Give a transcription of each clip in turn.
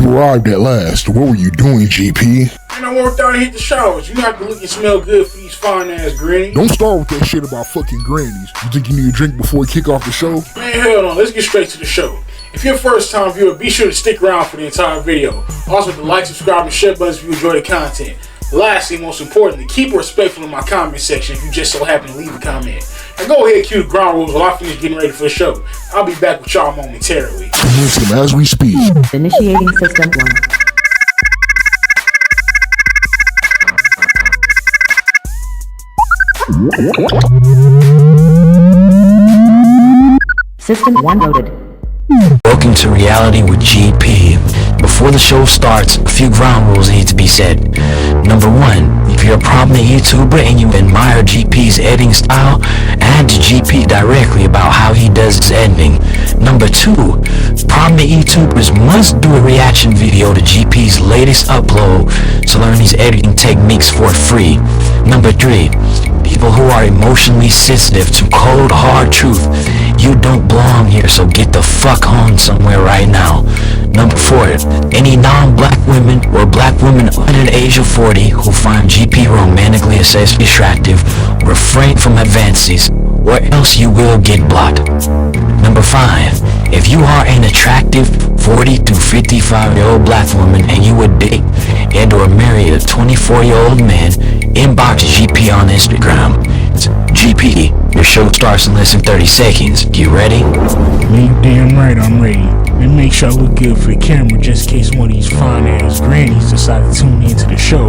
You arrived at last. What were you doing, GP? And I worked out and hit the showers. You have to look and smell good for these fine ass grannies. Don't start with that shit about fucking grannies. You think you need a drink before we kick off the show? Man, hell no. Let's get straight to the show. If you're a first time viewer, be sure to stick around for the entire video. Also, to like, subscribe, and share buttons if you enjoy the content. Lastly, most importantly, keep it respectful in my comment section if you just so happen to leave a comment. And go ahead and cue the ground rules while I finish getting ready for the show. I'll be back with y'all momentarily. Listen as we speak. Initiating system 1. System 1 loaded. Welcome to Reality with GP. Before the show starts, a few ground rules need to be said. Number 1, if you're a prominent YouTuber and you admire GP's editing style, add to GP directly about how he does his editing. Number 2, prominent YouTubers must do a reaction video to GP's latest upload to learn his editing techniques for free. Number 3, people who are emotionally sensitive to cold, hard truth, you don't belong here, so get the fuck home somewhere right now. Number 4, any non-black women or black women under the age of 40 who find GP romantically or sexually attractive, refrain from advances, or else you will get blocked. Number 5, if you are an attractive 40 to 55-year-old black woman and you would date and or marry a 24-year-old man, inbox GP on Instagram. It's GP, your show starts in less than 30 seconds. You ready? You damn right I'm ready. And make sure I look good for the camera just in case one of these fine ass grannies decide to tune into the show.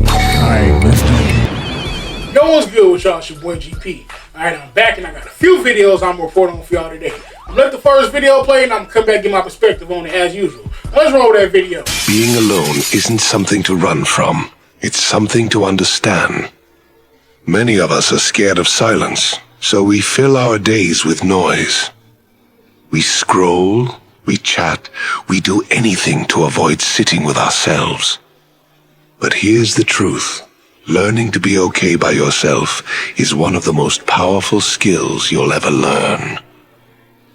Alright, let's do it. Yo, what's good with y'all? It's your boy GP. Alright, I'm back and I got a few videos I'm reporting on for y'all today. I'm gonna let the first video play and I'm gonna come back and get my perspective on it as usual. Let's roll that video. Being alone isn't something to run from. It's something to understand. Many of us are scared of silence, so we fill our days with noise. We scroll, we chat, we do anything to avoid sitting with ourselves. But here's the truth. Learning to be okay by yourself is one of the most powerful skills you'll ever learn.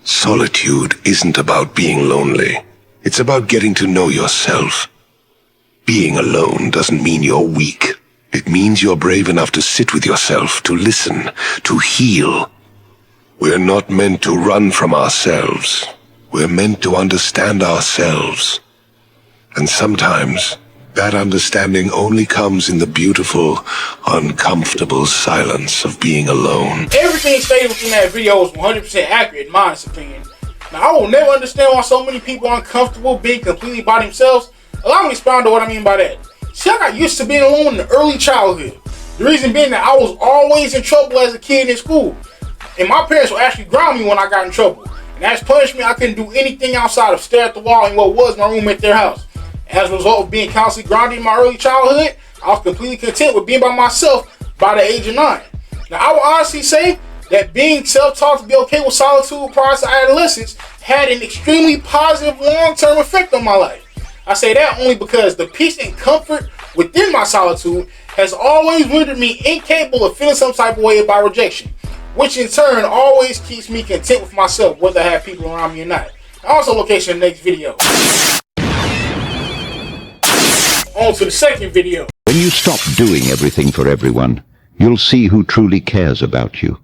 Solitude isn't about being lonely. It's about getting to know yourself. Being alone doesn't mean you're weak. It means you're brave enough to sit with yourself, to listen, to heal. We're not meant to run from ourselves. We're meant to understand ourselves. And sometimes, that understanding only comes in the beautiful, uncomfortable silence of being alone. Everything stated within that video was 100% accurate in my opinion. Now, I will never understand why so many people are uncomfortable being completely by themselves. Allow me to expound on what I mean by that. See, I got used to being alone in the early childhood. The reason being that I was always in trouble as a kid in school. And my parents would actually ground me when I got in trouble. And as punishment, I couldn't do anything outside of stare at the wall in what was my room at their house. As a result of being constantly grounded in my early childhood, I was completely content with being by myself by the age of 9. Now, I will honestly say that being self-taught to be okay with solitude prior to adolescence had an extremely positive long-term effect on my life. I say that only because the peace and comfort within my solitude has always rendered me incapable of feeling some type of way about rejection, which in turn always keeps me content with myself, whether I have people around me or not. Also, location in the next video. On to the second video. When you stop doing everything for everyone, you'll see who truly cares about you.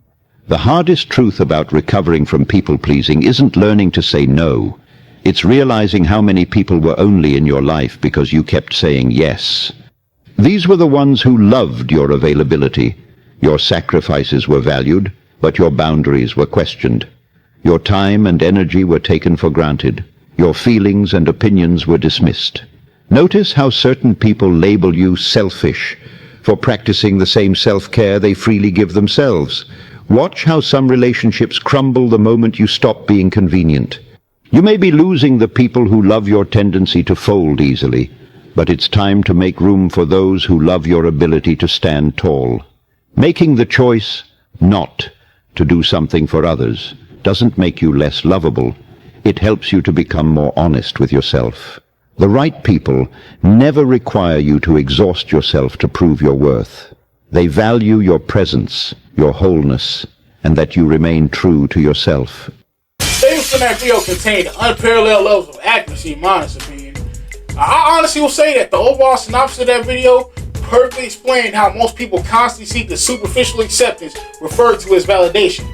The hardest truth about recovering from people-pleasing isn't learning to say no. It's realizing how many people were only in your life because you kept saying yes. These were the ones who loved your availability. Your sacrifices were valued, but your boundaries were questioned. Your time and energy were taken for granted. Your feelings and opinions were dismissed. Notice how certain people label you selfish for practicing the same self-care they freely give themselves. Watch how some relationships crumble the moment you stop being convenient. You may be losing the people who love your tendency to fold easily, but it's time to make room for those who love your ability to stand tall. Making the choice not to do something for others doesn't make you less lovable. It helps you to become more honest with yourself. The right people never require you to exhaust yourself to prove your worth. They value your presence, your wholeness, and that you remain true to yourself. statements from that video contained unparalleled levels of accuracy in my honest opinion. I honestly will say that the overall synopsis of that video perfectly explained how most people constantly seek the superficial acceptance referred to as validation.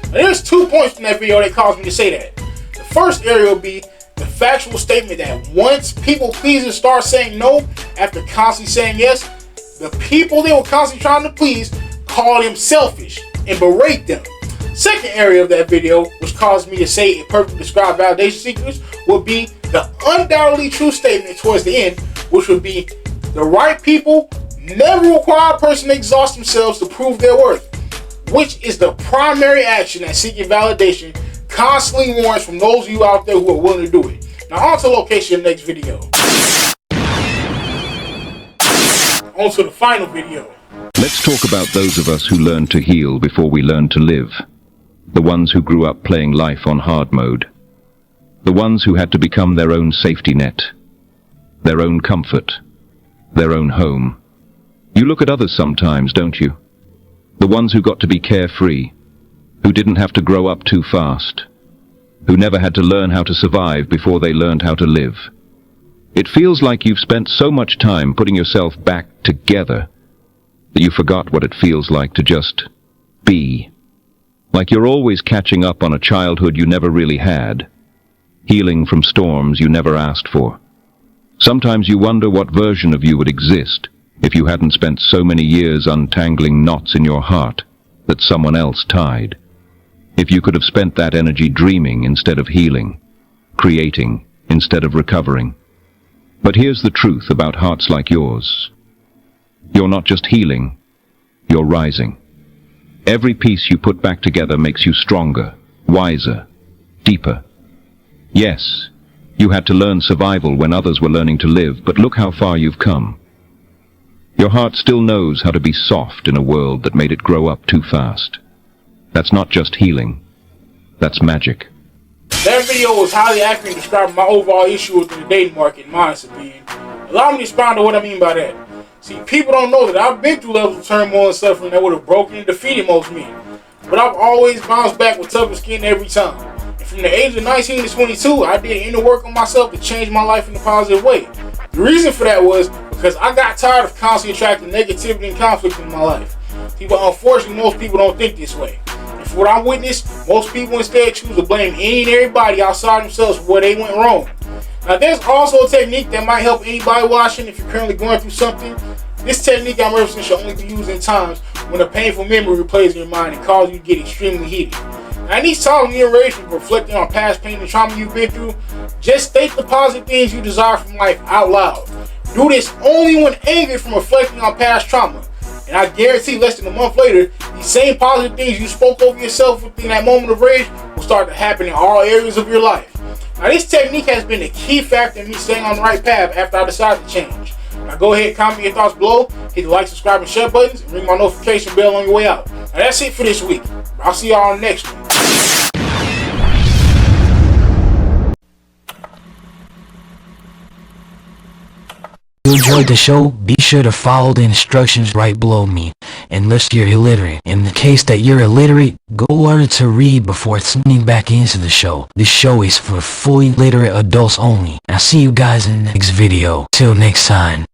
Now, there's 2 points from that video that cause me to say that. The first area will be the factual statement that once people pleasers start saying no after constantly saying yes, the people they were constantly trying to please call them selfish and berate them. Second area of that video, which caused me to say it perfectly described validation seekers, would be the undoubtedly true statement towards the end, which would be the right people never require a person to exhaust themselves to prove their worth, which is the primary action that seeking validation constantly warrants from those of you out there who are willing to do it. Now on to location of the next video. On to the final video. Let's talk about those of us who learned to heal before we learned to live. The ones who grew up playing life on hard mode. The ones who had to become their own safety net, their own comfort, their own home. You look at others sometimes, don't you? The ones who got to be carefree, who didn't have to grow up too fast, who never had to learn how to survive before they learned how to live. It feels like you've spent so much time putting yourself back together that you forgot what it feels like to just be. Like you're always catching up on a childhood you never really had, healing from storms you never asked for. Sometimes you wonder what version of you would exist if you hadn't spent so many years untangling knots in your heart that someone else tied. If you could have spent that energy dreaming instead of healing, creating instead of recovering. But here's the truth about hearts like yours. You're not just healing, you're rising. Every piece you put back together makes you stronger, wiser, deeper. Yes, you had to learn survival when others were learning to live, but look how far you've come. Your heart still knows how to be soft in a world that made it grow up too fast. That's not just healing, that's magic. That video was highly accurate in describing my overall issue with the dating market in my honest opinion. Allow me to expound on what I mean by that. See, people don't know that I've been through levels of turmoil and suffering that would have broken and defeated most men. But I've always bounced back with tougher skin every time. And from the age of 19 to 22, I did inner work on myself to change my life in a positive way. The reason for that was because I got tired of constantly attracting negativity and conflict in my life. See, but unfortunately, most people don't think this way. And for what I witnessed, most people instead choose to blame any and everybody outside themselves for where they went wrong. Now, there's also a technique that might help anybody watching if you're currently going through something. This technique I'm referencing should only be used in times when a painful memory replays in your mind and causes you to get extremely heated. Now, in these times when you're enraged from reflecting on past pain and trauma you've been through, just state the positive things you desire from life out loud. Do this only when angered from reflecting on past trauma. And I guarantee less than a month later, these same positive things you spoke over yourself within that moment of rage will start to happen in all areas of your life. Now, this technique has been a key factor in me staying on the right path after I decided to change. Now go ahead, comment your thoughts below, hit the like, subscribe, and share buttons, and ring my notification bell on your way out. Now that's it for this week. I'll see y'all on the next one. If you enjoyed the show, be sure to follow the instructions right below me, unless you're illiterate. In the case that you're illiterate, go learn to read before tuning back into the show. This show is for fully literate adults only. I'll see you guys in the next video. Till next time.